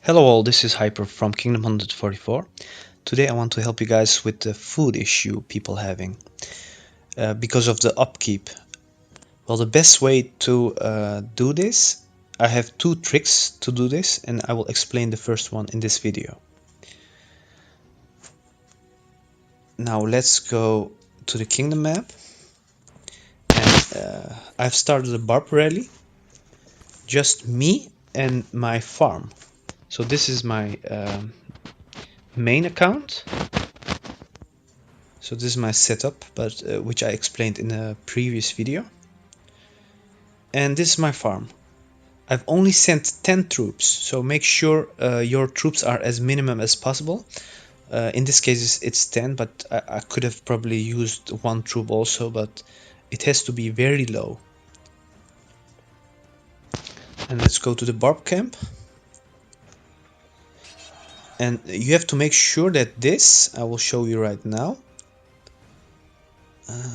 Hello all, this is Hyper from Kingdom 144. Today I want to help you guys with the food issue people having because of the upkeep. Well, the best way to do this, I have two tricks to do this, and I will explain the first one in this video. Now let's go to the Kingdom map, and I've started a barb rally, just me and my farm. So this is my main account. So this is my setup, but which I explained in a previous video. And this is my farm. I've only sent 10 troops, so make sure your troops are as minimum as possible. In this case it's 10, but I could have probably used one troop also, but it has to be very low. And let's go to the barb camp. And you have to make sure that this, I will show you right now.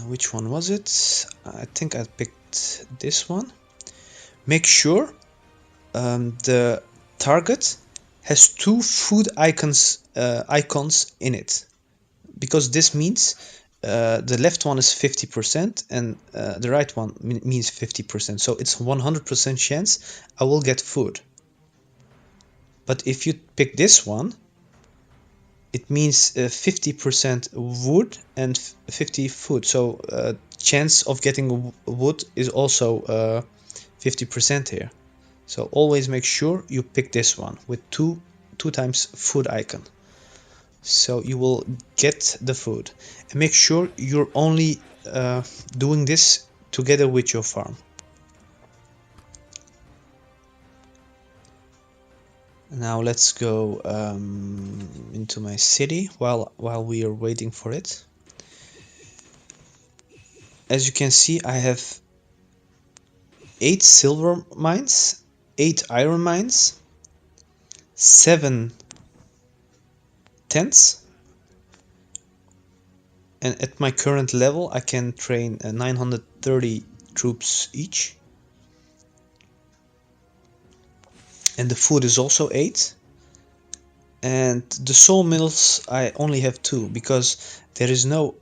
Which one was it? I think I picked this one. Make sure the target has two food icons in it, because this means the left one is 50% and the right one means 50%, so it's 100% chance I will get food. But if you pick this one, it means 50% wood and 50 food, so chance of getting wood is also 50% here. So always make sure you pick this one with two times food icon, so you will get the food. And make sure you're only doing this together with your farm. Now let's go into my city while we are waiting for it. As you can see, I have 8 silver mines, 8 iron mines, 7 tents, and at my current level I can train 930 troops each. And the food is also 8. And the sawmills I only have 2, because there is no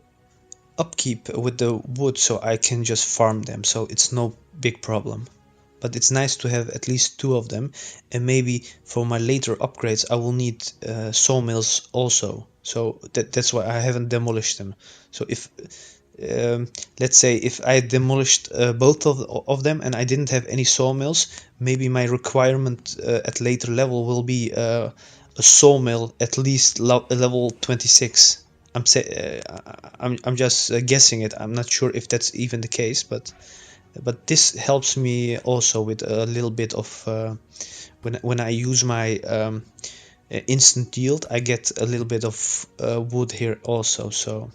upkeep with the wood, so I can just farm them, so it's no big problem. But it's nice to have at least 2 of them, and maybe for my later upgrades I will need sawmills also, so that's why I haven't demolished them. So if let's say if I demolished both of them and I didn't have any sawmills, maybe my requirement at later level will be a sawmill at least level 26. I'm just guessing it. I'm not sure if that's even the case, but this helps me also with a little bit of when I use my instant yield, I get a little bit of wood here also, so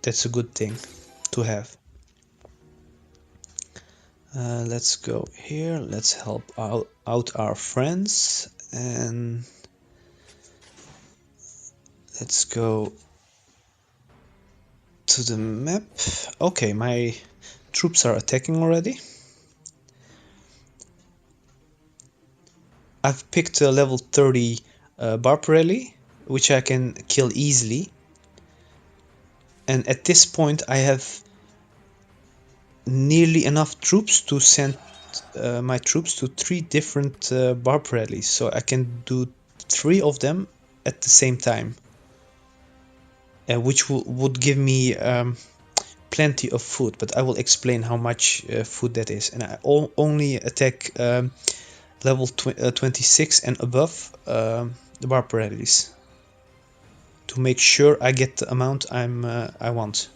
that's a good thing to have. Let's go here, let's help out our friends, and let's go to the map. Okay, my troops are attacking already. I've picked a level 30 barb rally, which I can kill easily. And at this point I have nearly enough troops to send my troops to 3 different barb rallies, so I can do 3 of them at the same time, which would give me plenty of food, but I will explain how much food that is. And I only attack level 26 and above the barb rallies to make sure I get the amount I want.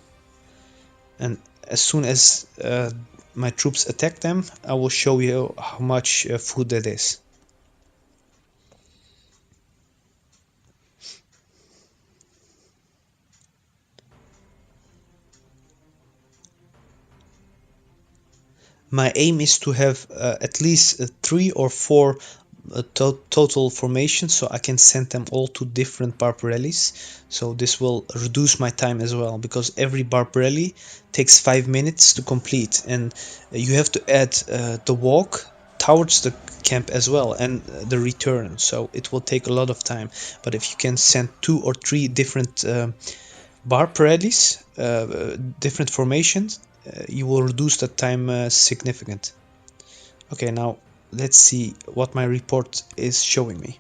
And as soon as my troops attack them, I will show you how much food that is. My aim is to have at least 3 or 4 total formations, so I can send them all to different barb rallies. So this will reduce my time as well, because every barb rally takes 5 minutes to complete, and you have to add the walk towards the camp as well, and the return, so it will take a lot of time. But if you can send 2 or 3 different bar parades, different formations, you will reduce that time significant. Okay, now let's see what my report is showing me.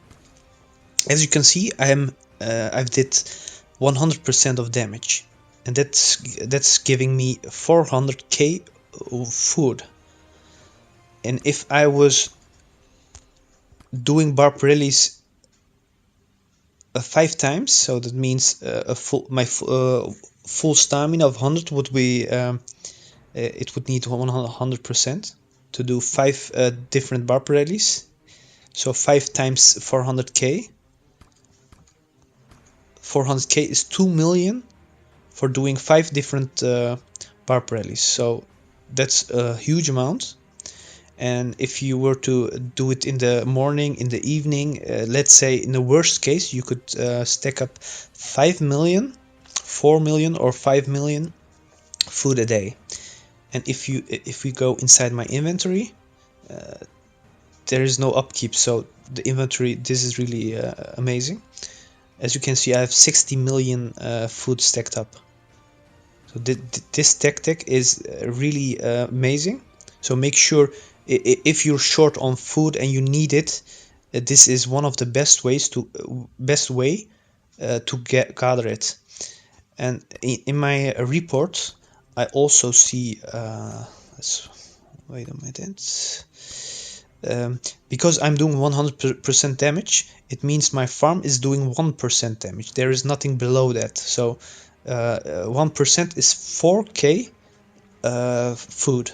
As you can see, I've did 100% of damage, and that's giving me 400k food. And if I was doing Barb rallies 5 times, so that means my full stamina of 100 would be it would need 100% to do 5 different Barb rallies. So 5 times 400k. 400k is 2 million for doing 5 different Barb rallies. So that's a huge amount. And if you were to do it in the morning, in the evening, let's say in the worst case, you could stack up 5 million, 4 million or 5 million food a day. And if we go inside my inventory, there is no upkeep, so the inventory, this is really amazing. As you can see, I have 60 million food stacked up. So this tactic is really amazing. So make sure, if you're short on food and you need it, this is one of the best way to gather it. And in my report, I also see. Let's wait a minute. Because I'm doing 100% damage, it means my farm is doing 1% damage. There is nothing below that. So 1% is 4k food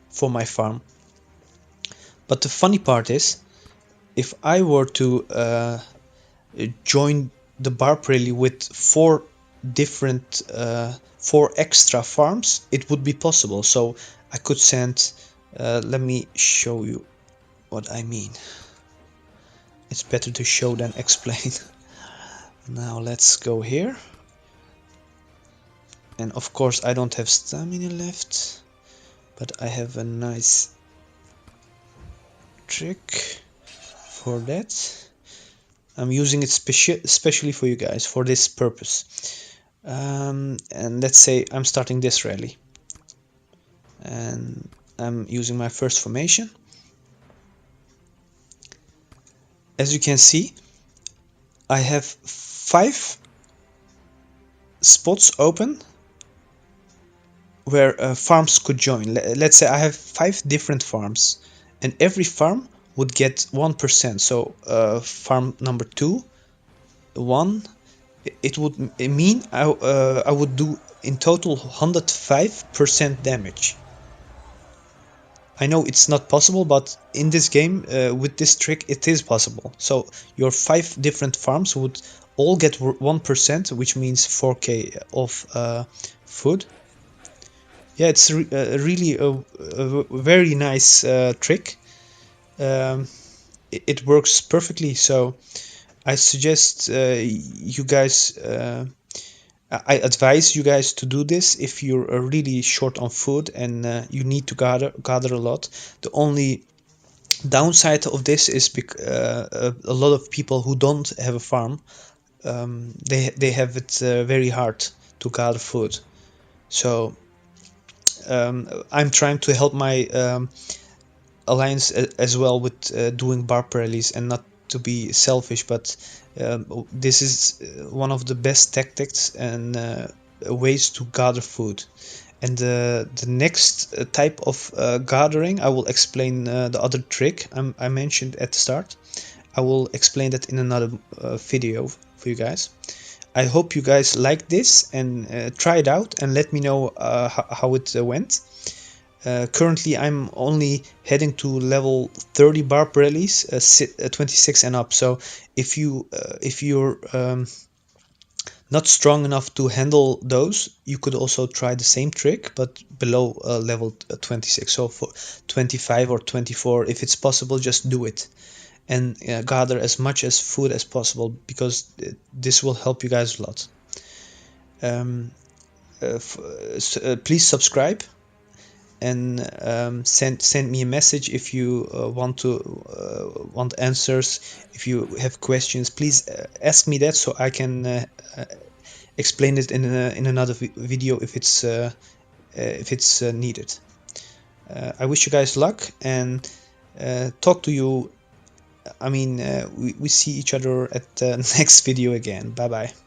for my farm. But the funny part is, if I were to join the Barb rally with 4 extra farms, it would be possible. So I could send, let me show you what I mean. It's better to show than explain. Now let's go here. And of course I don't have stamina left, but I have a nice trick for that. I'm using it especially for you guys for this purpose. And let's say I'm starting this rally, and I'm using my first formation. As you can see, I have 5 spots open where farms could join. Let's say I have 5 different farms, and every farm would get 1%. So farm number 2, 1, it would mean I would do in total 105% damage. I know it's not possible, but in this game, with this trick, it is possible. So your 5 different farms would all get 1%, which means 4k of food. Yeah, it's really a very nice trick. It works perfectly, so I suggest you guys, I advise you guys to do this if you're really short on food and you need to gather a lot. The only downside of this is a lot of people who don't have a farm, they have it very hard to gather food. So I'm trying to help my alliance as well with doing Barb rallies, and not to be selfish, but this is one of the best tactics and ways to gather food. And the next type of gathering, I will explain the other trick I mentioned at the start. I will explain that in another video for you guys. I hope you guys like this and try it out and let me know how it went. Currently I'm only heading to level 30 Barb rallies, 26 and up. So if you're not strong enough to handle those, you could also try the same trick, but below level 26. So for 25 or 24, if it's possible, just do it and gather as much as food as possible, because this will help you guys a lot. Please subscribe. and send me a message if you want answers. If you have questions, please ask me that, so I can explain it in another video if it's needed. I wish you guys luck, and talk to you. I mean, we see each other at the next video again. Bye bye.